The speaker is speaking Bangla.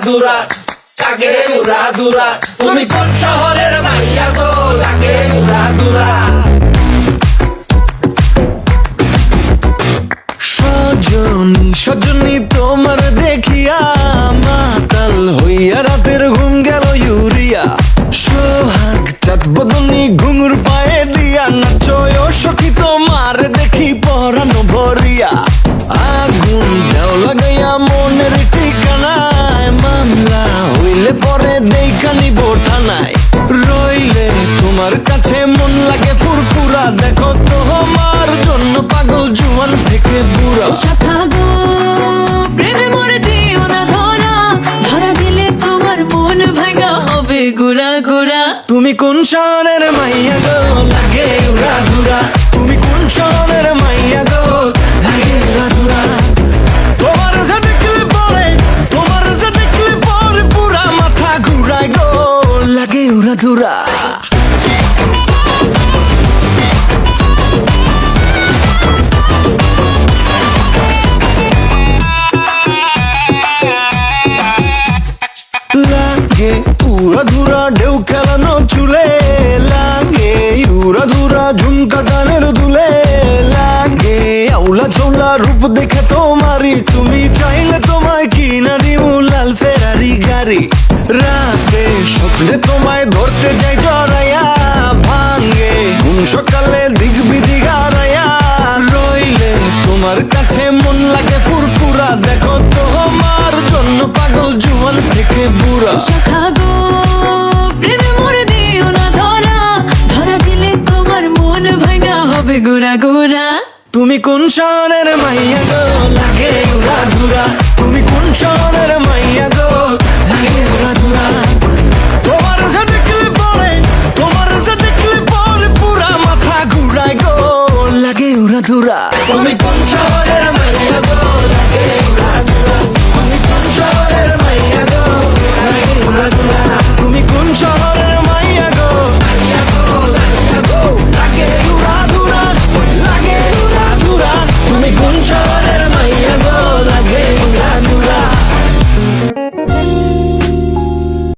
দুরা লাগে উড়া দুরা তুমি কোন শহরের মাইয়া গো লাগে উড়া দুরা সজনী সজনী তোমার দেখিয়া মাতাল হইয়া রাতের ঘুম গেল ইউরিয়া সোহাগ চাঁদ বদনী ঘুঙুর পায়ে দিয়া নাচয় সখী তোমার দেখি পরানো ভরিয়া আগুন দেও লাগাইয়া মনের ঠিকানায় মামলা হইলে পরে দেখা নিব থানায় রইলে তোমার কাছে মন লাগে ফুরফুরা দেখো তোমার জন্য পাগল জুয়ান থেকে বুড়া শাখা গো প্রেমে মরে দিও না ধরা ধরা দিলে তোমার মন ভাঙা হবে গুড়া গুড়া তুমি কোন শহরের মাইয়া গো লাগে উড়া ধুরা তুমি কোন শহরের মাইয়া গো লাগে উড়া ধুরা তোমার যে দেখলে পরে পুরা মাথা ঘুরায় গো লাগে উড়া ধুরা লাগে উড়া ধুরা ঢেউ খেলানো চুলে লাগে উড়া ধুরা ঝুমকা গানের দুলে লাগে আউলা ঝোলা রূপ দেখে তোমারি তুমি চাইলে তোমায় কিনা দিও লাল ফেরারি গাড়ি রাতে স্বপ্নে তোমায় ধরতে যাই জড়াইয়া ভাঙে ঘুম সকালে দিক বিধি গারাইয়া রইলে তোমার কাছে মন লাগে ফুরফুরা দেখো তোমার জন্য পাগল জুয়ান থেকে বুড়া শাখা গো প্রেমে মরে দিও না ধরা ধরা দিলে তোমার মন ভাঙা হবে গুড়া গুড়া তুমি কোন শহরের মাইয়া গো